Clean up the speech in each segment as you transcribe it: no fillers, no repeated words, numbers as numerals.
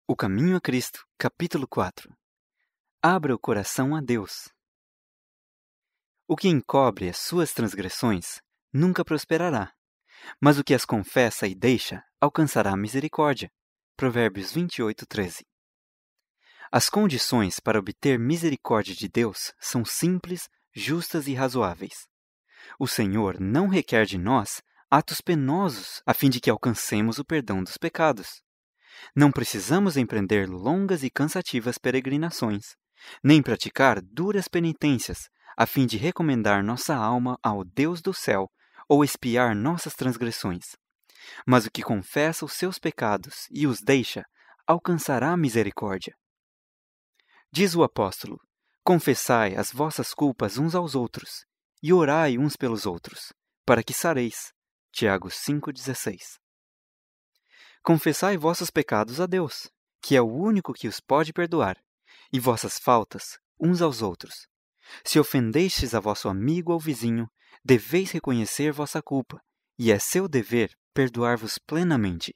O Caminho a Cristo, capítulo 4. Abra o coração a Deus. O que encobre as suas transgressões nunca prosperará, mas o que as confessa e deixa alcançará misericórdia. Provérbios 28:13. As condições para obter misericórdia de Deus são simples, justas e razoáveis. O Senhor não requer de nós atos penosos a fim de que alcancemos o perdão dos pecados. Não precisamos empreender longas e cansativas peregrinações, nem praticar duras penitências, a fim de recomendar nossa alma ao Deus do céu ou expiar nossas transgressões. Mas o que confessa os seus pecados e os deixa, alcançará misericórdia. Diz o apóstolo: confessai as vossas culpas uns aos outros, e orai uns pelos outros, para que sareis. Tiago 5,16. Confessai vossos pecados a Deus, que é o único que os pode perdoar, e vossas faltas uns aos outros. Se ofendestes a vosso amigo ou vizinho, deveis reconhecer vossa culpa, e é seu dever perdoar-vos plenamente.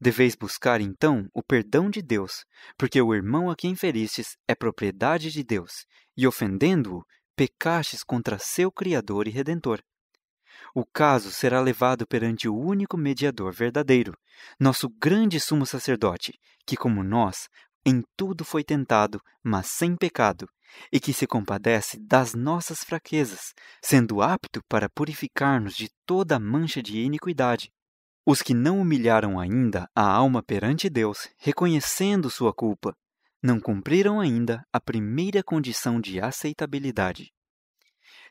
Deveis buscar, então, o perdão de Deus, porque o irmão a quem feristes é propriedade de Deus, e ofendendo-o, pecastes contra seu Criador e Redentor. O caso será levado perante o único mediador verdadeiro, nosso grande sumo sacerdote, que, como nós, em tudo foi tentado, mas sem pecado, e que se compadece das nossas fraquezas, sendo apto para purificar-nos de toda mancha de iniquidade. Os que não humilharam ainda a alma perante Deus, reconhecendo sua culpa, não cumpriram ainda a primeira condição de aceitabilidade.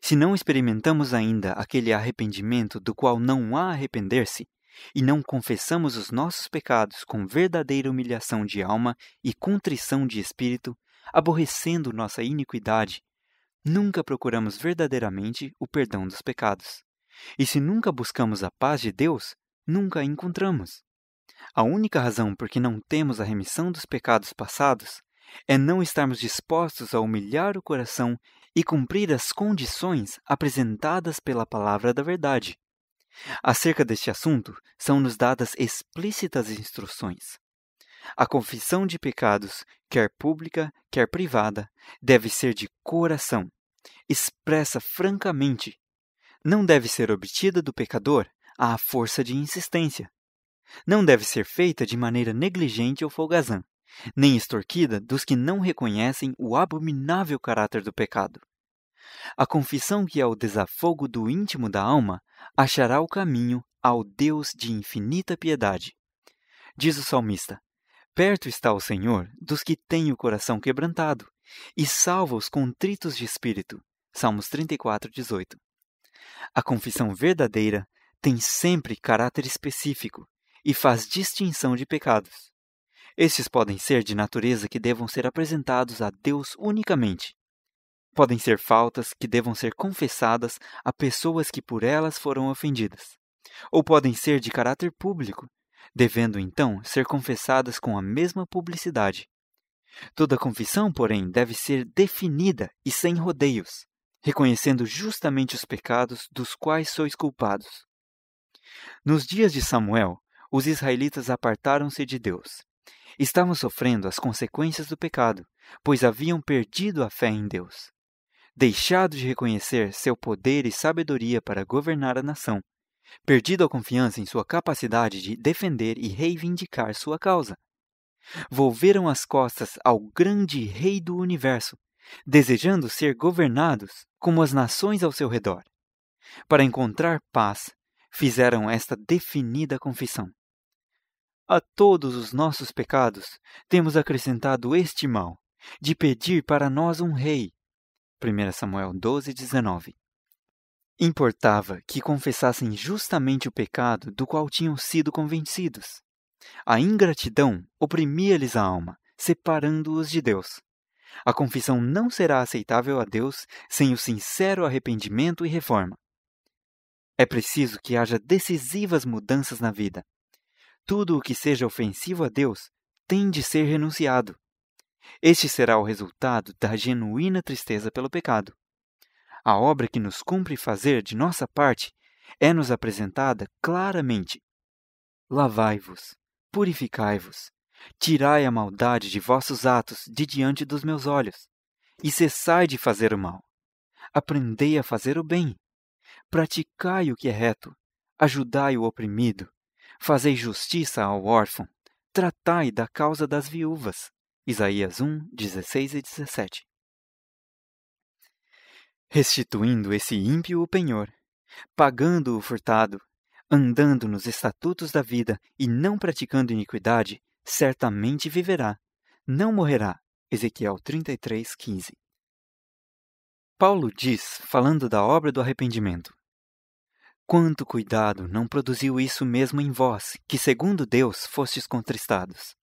Se não experimentamos ainda aquele arrependimento do qual não há arrepender-se, e não confessamos os nossos pecados com verdadeira humilhação de alma e contrição de espírito, aborrecendo nossa iniquidade, nunca procuramos verdadeiramente o perdão dos pecados. E se nunca buscamos a paz de Deus, nunca a encontramos. A única razão por que não temos a remissão dos pecados passados é não estarmos dispostos a humilhar o coração e cumprir as condições apresentadas pela palavra da verdade. Acerca deste assunto, são-nos dadas explícitas instruções. A confissão de pecados, quer pública, quer privada, deve ser de coração, expressa francamente. Não deve ser obtida do pecador à força de insistência. Não deve ser feita de maneira negligente ou folgazã, nem extorquida dos que não reconhecem o abominável caráter do pecado. A confissão que é o desafogo do íntimo da alma achará o caminho ao Deus de infinita piedade. Diz o salmista: perto está o Senhor dos que têm o coração quebrantado, e salva os contritos de espírito. Salmos 34:18. A confissão verdadeira tem sempre caráter específico e faz distinção de pecados. Estes podem ser de natureza que devam ser apresentados a Deus unicamente. Podem ser faltas que devam ser confessadas a pessoas que por elas foram ofendidas. Ou podem ser de caráter público, devendo então ser confessadas com a mesma publicidade. Toda confissão, porém, deve ser definida e sem rodeios, reconhecendo justamente os pecados dos quais sois culpados. Nos dias de Samuel, os israelitas apartaram-se de Deus. Estavam sofrendo as consequências do pecado, pois haviam perdido a fé em Deus, deixado de reconhecer seu poder e sabedoria para governar a nação, perdido a confiança em sua capacidade de defender e reivindicar sua causa. Volveram as costas ao grande Rei do universo, desejando ser governados como as nações ao seu redor. Para encontrar paz, fizeram esta definida confissão: a todos os nossos pecados temos acrescentado este mal, de pedir para nós um rei. 1 Samuel 12:19. Importava que confessassem justamente o pecado do qual tinham sido convencidos. A ingratidão oprimia-lhes a alma, separando-os de Deus. A confissão não será aceitável a Deus sem o sincero arrependimento e reforma. É preciso que haja decisivas mudanças na vida. Tudo o que seja ofensivo a Deus tem de ser renunciado. Este será o resultado da genuína tristeza pelo pecado. A obra que nos cumpre fazer de nossa parte é-nos apresentada claramente. Lavai-vos, purificai-vos, Tirai a maldade de vossos atos de diante dos meus olhos, e cessai de fazer o mal. Aprendei a fazer o bem. Praticai o que é reto, ajudai o oprimido, fazei justiça ao órfão, tratai da causa das viúvas. Isaías 1, 16 e 17. Restituindo esse ímpio o penhor, pagando o furtado, andando nos estatutos da vida e não praticando iniquidade, certamente viverá, não morrerá. Ezequiel 33, 15. Paulo diz, falando da obra do arrependimento: quanto cuidado não produziu isso mesmo em vós, que segundo Deus fostes contristados.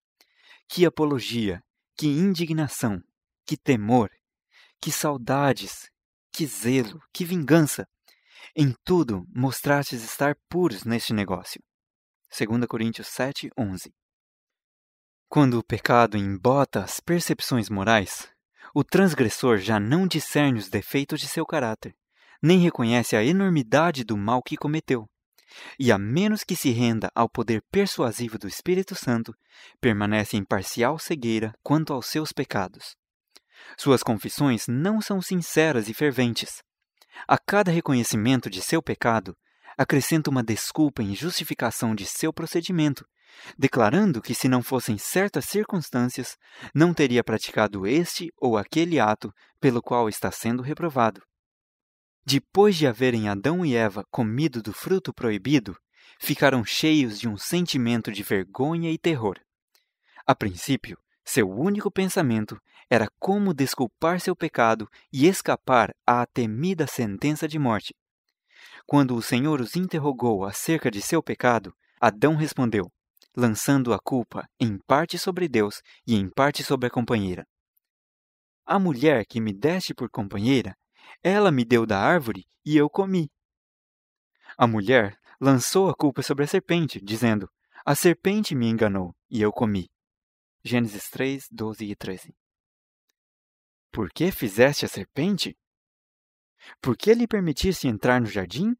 Que apologia, que indignação, que temor, que saudades, que zelo, que vingança. Em tudo mostrastes estar puros neste negócio. 2 Coríntios 7, 11. Quando o pecado embota as percepções morais, o transgressor já não discerne os defeitos de seu caráter, nem reconhece a enormidade do mal que cometeu, e a menos que se renda ao poder persuasivo do Espírito Santo, permanece em parcial cegueira quanto aos seus pecados. Suas confissões não são sinceras e ferventes. A cada reconhecimento de seu pecado, acrescenta uma desculpa em justificação de seu procedimento, declarando que, se não fossem certas circunstâncias, não teria praticado este ou aquele ato pelo qual está sendo reprovado. Depois de haverem Adão e Eva comido do fruto proibido, ficaram cheios de um sentimento de vergonha e terror. A princípio, seu único pensamento era como desculpar seu pecado e escapar à temida sentença de morte. Quando o Senhor os interrogou acerca de seu pecado, Adão respondeu, lançando a culpa em parte sobre Deus e em parte sobre a companheira. A mulher que me deste por companheira, ela me deu da árvore e eu comi. A mulher lançou a culpa sobre a serpente, dizendo, a serpente me enganou e eu comi. Gênesis 3, 12 e 13. Por que fizeste a serpente? Por que lhe permitiste entrar no jardim?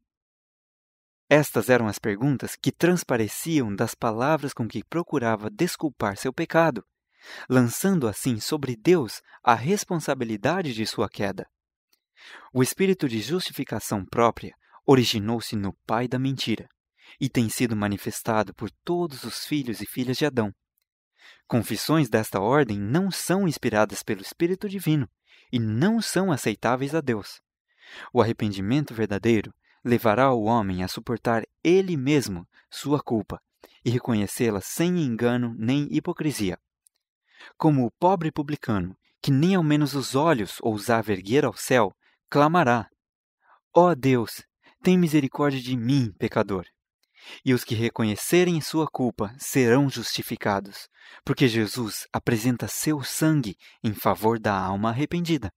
Estas eram as perguntas que transpareciam das palavras com que procurava desculpar seu pecado, lançando assim sobre Deus a responsabilidade de sua queda. O espírito de justificação própria originou-se no pai da mentira e tem sido manifestado por todos os filhos e filhas de Adão. Confissões desta ordem não são inspiradas pelo Espírito Divino e não são aceitáveis a Deus. O arrependimento verdadeiro levará o homem a suportar ele mesmo sua culpa e reconhecê-la sem engano nem hipocrisia. Como o pobre publicano, que nem ao menos os olhos ousava erguer ao céu, clamará: ó Deus, tem misericórdia de mim, pecador. E os que reconhecerem sua culpa serão justificados, porque Jesus apresenta seu sangue em favor da alma arrependida.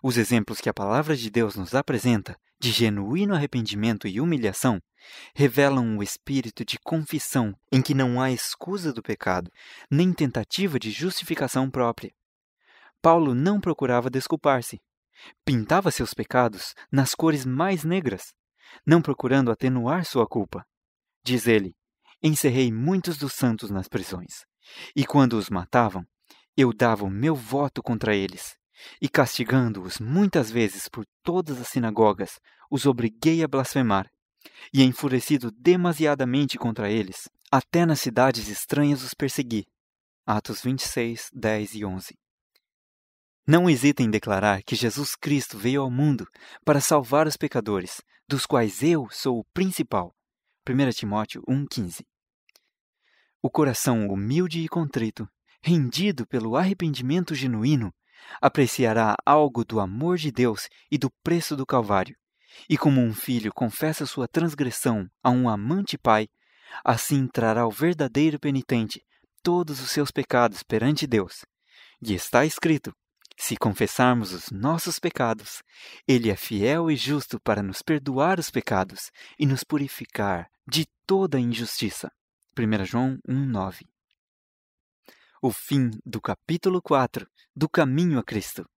Os exemplos que a palavra de Deus nos apresenta, de genuíno arrependimento e humilhação, revelam um espírito de confissão em que não há escusa do pecado, nem tentativa de justificação própria. Paulo não procurava desculpar-se. Pintava seus pecados nas cores mais negras, não procurando atenuar sua culpa. Diz ele, encerrei muitos dos santos nas prisões, e quando os matavam, eu dava o meu voto contra eles, e castigando-os muitas vezes por todas as sinagogas, os obriguei a blasfemar, e enfurecido demasiadamente contra eles, até nas cidades estranhas os persegui. Atos 26, 10 e 11. Não hesita em declarar que Jesus Cristo veio ao mundo para salvar os pecadores, dos quais eu sou o principal. 1 Timóteo 1,15. O coração humilde e contrito, rendido pelo arrependimento genuíno, apreciará algo do amor de Deus e do preço do Calvário, e como um filho confessa sua transgressão a um amante pai, assim trará o verdadeiro penitente todos os seus pecados perante Deus. E está escrito, se confessarmos os nossos pecados, Ele é fiel e justo para nos perdoar os pecados e nos purificar de toda injustiça. 1 João 1,9. O fim do capítulo 4 do Caminho a Cristo.